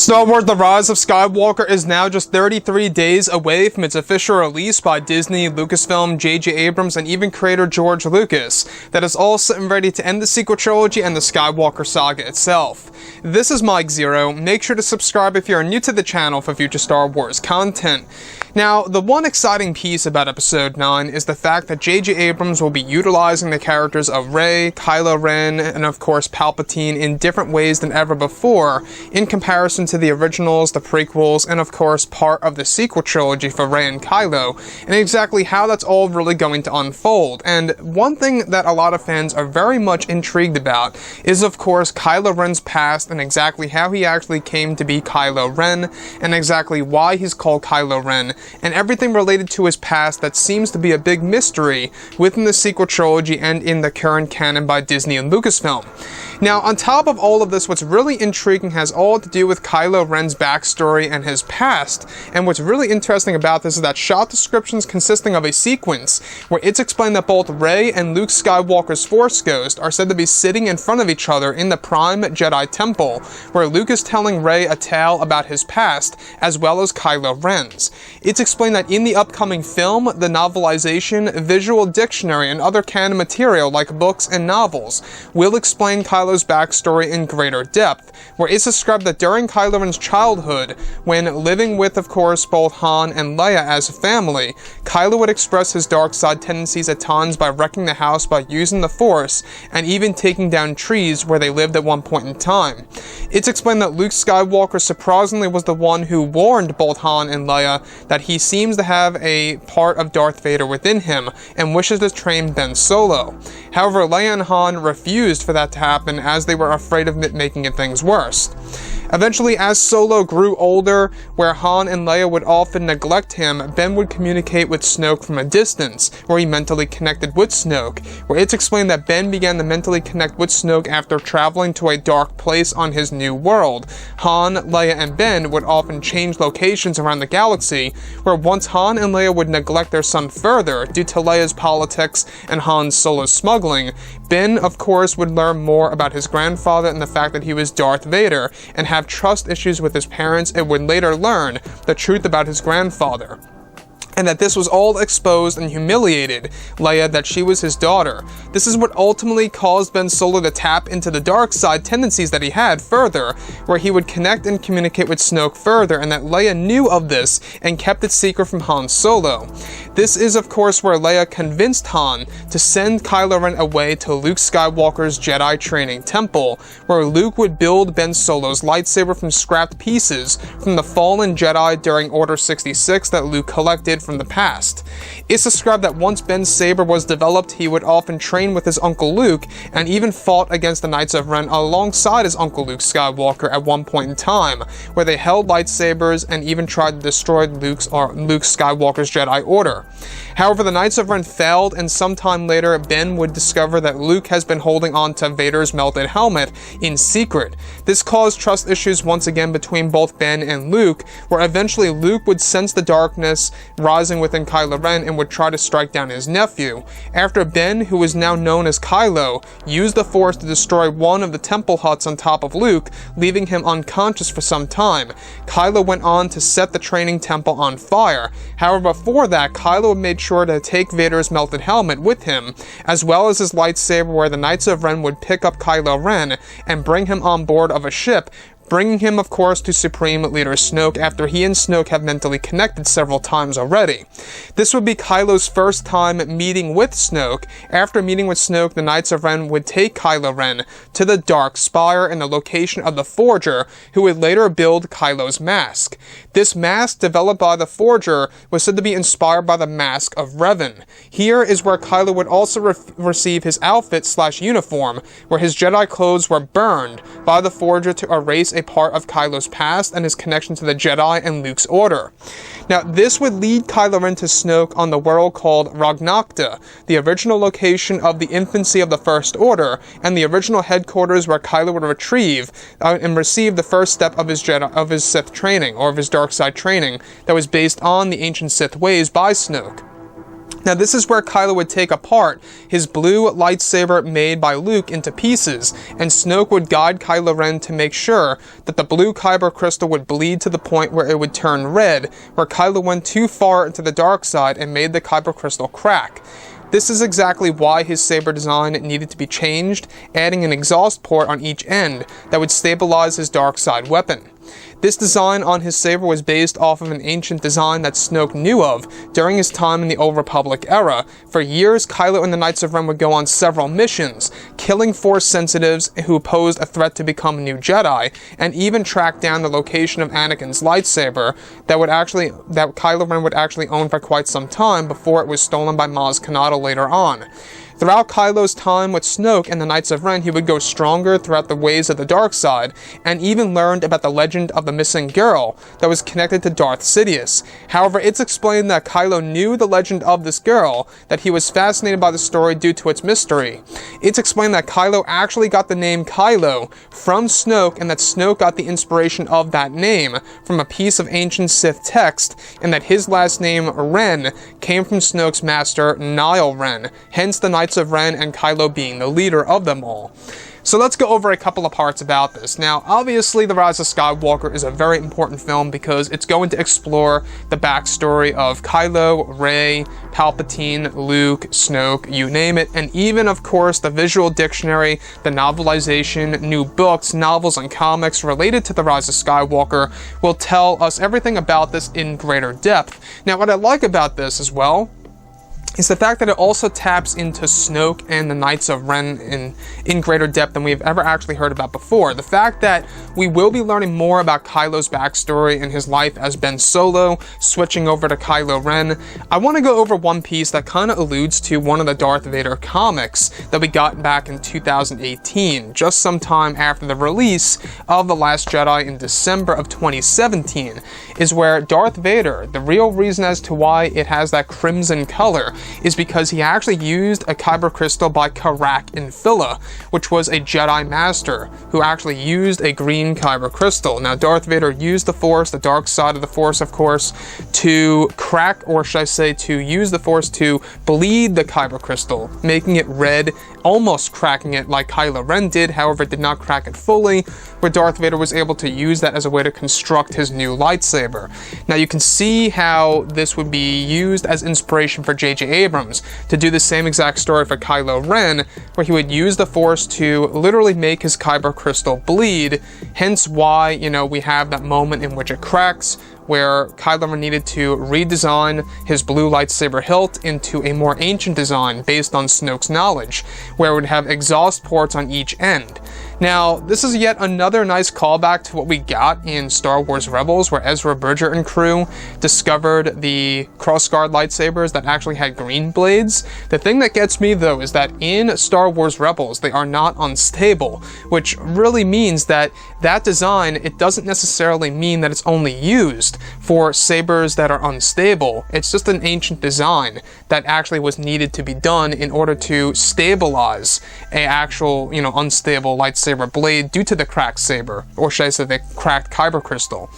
Star Wars The Rise of Skywalker is now just 33 days away from its official release by Disney, Lucasfilm, J.J. Abrams, and even creator George Lucas, that is all set and ready to end the sequel trilogy and the Skywalker saga itself. This is Mike Zero. Make sure to subscribe if you are new to the channel for future Star Wars content. Now, the one exciting piece about Episode 9 is the fact that J.J. Abrams will be utilizing the characters of Rey, Kylo Ren, and of course Palpatine in different ways than ever before, in comparison to the originals, the prequels, and of course part of the sequel trilogy for Rey and Kylo, and exactly how that's all really going to unfold. And one thing that a lot of fans are very much intrigued about is of course Kylo Ren's past and exactly how he actually came to be Kylo Ren, and exactly why he's called Kylo Ren, and everything related to his past that seems to be a big mystery within the sequel trilogy and in the current canon by Disney and Lucasfilm. Now, on top of all of this, what's really intriguing has all to do with Kylo Ren's backstory and his past, and what's really interesting about this is that shot descriptions consisting of a sequence where it's explained that both Rey and Luke Skywalker's Force Ghost are said to be sitting in front of each other in the Prime Jedi Temple, where Luke is telling Rey a tale about his past, as well as Kylo Ren's. It's explained that in the upcoming film, the novelization, visual dictionary, and other canon material like books and novels will explain Kylo's backstory in greater depth, where it's described that during Kylo Ren's childhood, when living with, of course, both Han and Leia as a family, Kylo would express his dark side tendencies at times by wrecking the house by using the Force, and even taking down trees where they lived at one point in time. It's explained that Luke Skywalker surprisingly was the one who warned both Han and Leia that he seems to have a part of Darth Vader within him, and wishes to train Ben Solo. However, Leia and Han refused for that to happen, as they were afraid of making things worse. Eventually, as Solo grew older, where Han and Leia would often neglect him, Ben would communicate with Snoke from a distance, where he mentally connected with Snoke, where it's explained that Ben began to mentally connect with Snoke after traveling to a dark place on his new world. Han, Leia, and Ben would often change locations around the galaxy, where once Han and Leia would neglect their son further due to Leia's politics and Han Solo's smuggling, Ben, of course, would learn more about his grandfather and the fact that he was Darth Vader, and have trust issues with his parents, and would later learn the truth about his grandfather, and that this was all exposed and humiliated Leia that she was his daughter. This is what ultimately caused Ben Solo to tap into the dark side tendencies that he had further, where he would connect and communicate with Snoke further, and that Leia knew of this and kept it secret from Han Solo. This is of course where Leia convinced Han to send Kylo Ren away to Luke Skywalker's Jedi training temple, where Luke would build Ben Solo's lightsaber from scrapped pieces from the fallen Jedi during Order 66 that Luke collected from the past. It's described that once Ben's saber was developed, he would often train with his Uncle Luke, and even fought against the Knights of Ren alongside his Uncle Luke Skywalker at one point in time, where they held lightsabers and even tried to destroy Luke Skywalker's Jedi Order. However, the Knights of Ren failed, and sometime later Ben would discover that Luke has been holding on to Vader's melted helmet in secret. This caused trust issues once again between both Ben and Luke, where eventually Luke would sense the darkness rising within Kylo Ren and would try to strike down his nephew, after Ben, who is now known as Kylo, used the Force to destroy one of the temple huts on top of Luke, leaving him unconscious for some time. Kylo went on to set the training temple on fire. However, before that, Kylo made sure to take Vader's melted helmet with him, as well as his lightsaber, where the Knights of Ren would pick up Kylo Ren and bring him on board of a ship, bringing him, of course, to Supreme Leader Snoke after he and Snoke have mentally connected several times already. This would be Kylo's first time meeting with Snoke. After meeting with Snoke, the Knights of Ren would take Kylo Ren to the Dark Spire and the location of the Forger, who would later build Kylo's mask. This mask, developed by the Forger, was said to be inspired by the mask of Revan. Here is where Kylo would also receive his outfit/uniform, where his Jedi clothes were burned by the Forger to erase a part of Kylo's past and his connection to the Jedi and Luke's order. Now, this would lead Kylo Ren to Snoke on the world called Ragnakta, the original location of the infancy of the First Order, and the original headquarters where Kylo would retrieve and receive the first step of his Sith training, or of his dark side training, that was based on the ancient Sith ways by Snoke. Now this is where Kylo would take apart his blue lightsaber made by Luke into pieces, and Snoke would guide Kylo Ren to make sure that the blue kyber crystal would bleed to the point where it would turn red, where Kylo went too far into the dark side and made the kyber crystal crack. This is exactly why his saber design needed to be changed, adding an exhaust port on each end that would stabilize his dark side weapon. This design on his saber was based off of an ancient design that Snoke knew of during his time in the Old Republic era. For years, Kylo and the Knights of Ren would go on several missions, killing Force sensitives who posed a threat to become a new Jedi, and even track down the location of Anakin's lightsaber that Kylo Ren would actually own for quite some time before it was stolen by Maz Kanata later on. Throughout Kylo's time with Snoke and the Knights of Ren, he would go stronger throughout the ways of the dark side, and even learned about the legend of the missing girl that was connected to Darth Sidious. However, it's explained that Kylo knew the legend of this girl, that he was fascinated by the story due to its mystery. It's explained that Kylo actually got the name Kylo from Snoke, and that Snoke got the inspiration of that name from a piece of ancient Sith text, and that his last name, Ren, came from Snoke's master, Nile Ren, hence the Knights of Ren and Kylo being the leader of them all. So let's go over a couple of parts about this. Now, obviously, The Rise of Skywalker is a very important film because it's going to explore the backstory of Kylo, Rey, Palpatine, Luke, Snoke, you name it, and even, of course, the visual dictionary, the novelization, new books, novels, and comics related to The Rise of Skywalker will tell us everything about this in greater depth. Now, what I like about this as well is the fact that it also taps into Snoke and the Knights of Ren in greater depth than we've ever actually heard about before. The fact that we will be learning more about Kylo's backstory and his life as Ben Solo, switching over to Kylo Ren. I want to go over one piece that kind of alludes to one of the Darth Vader comics that we got back in 2018, just sometime after the release of The Last Jedi in December of 2017, is where Darth Vader, the real reason as to why it has that crimson color, is because he actually used a kyber crystal by Karak Infilla, which was a Jedi Master who actually used a green kyber crystal. Now, Darth Vader used the Force, the dark side of the Force, of course, to crack, or should I say, to use the Force to bleed the kyber crystal, making it red, almost cracking it like Kylo Ren did, however, it did not crack it fully, where Darth Vader was able to use that as a way to construct his new lightsaber. Now, you can see how this would be used as inspiration for J.J. Abrams to do the same exact story for Kylo Ren, where he would use the Force to literally make his kyber crystal bleed, hence why, we have that moment in which it cracks, where Kylo Ren needed to redesign his blue lightsaber hilt into a more ancient design based on Snoke's knowledge, where it would have exhaust ports on each end. Now, this is yet another nice callback to what we got in Star Wars Rebels, where Ezra Bridger and crew discovered the crossguard lightsabers that actually had green blades. The thing that gets me, though, is that in Star Wars Rebels, they are not unstable, which really means that that design, it doesn't necessarily mean that it's only used for sabers that are unstable. It's just an ancient design that actually was needed to be done in order to stabilize a actual, unstable lightsaber blade due to the cracked saber, or should I say the cracked kyber crystal.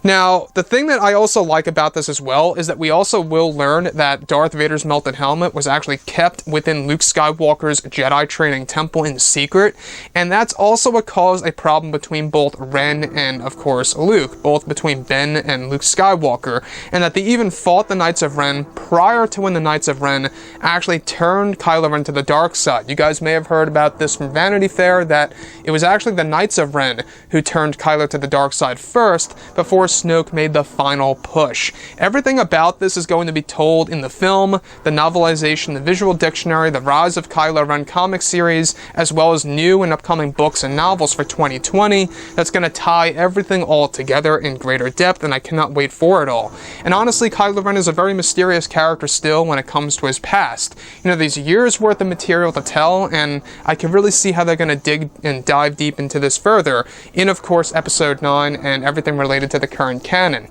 Now, the thing that I also like about this as well is that we also will learn that Darth Vader's melted helmet was actually kept within Luke Skywalker's Jedi training temple in secret, and that's also what caused a problem between both Ren and, of course, Luke, both between Ben and Luke Skywalker, and that they even fought the Knights of Ren prior to when the Knights of Ren actually turned Kylo Ren to the dark side. You guys may have heard about this from Vanity Fair, that it was actually the Knights of Ren who turned Kylo to the dark side first, before Snoke made the final push. Everything about this is going to be told in the film, the novelization, the visual dictionary, the Rise of Kylo Ren comic series, as well as new and upcoming books and novels for 2020. That's going to tie everything all together in greater depth, and I cannot wait for it all. And honestly, Kylo Ren is a very mysterious character still when it comes to his past. There's years worth of material to tell, and I can really see how they're going to dig and dive deep into this further in, of course, Episode 9 and everything related to the current canon.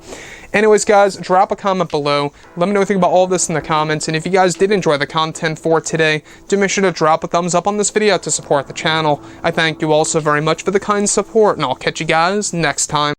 Anyways, guys, drop a comment below. Let me know what you think about all this in the comments, and if you guys did enjoy the content for today, do make sure to drop a thumbs up on this video to support the channel. I thank you all so very much for the kind support, and I'll catch you guys next time.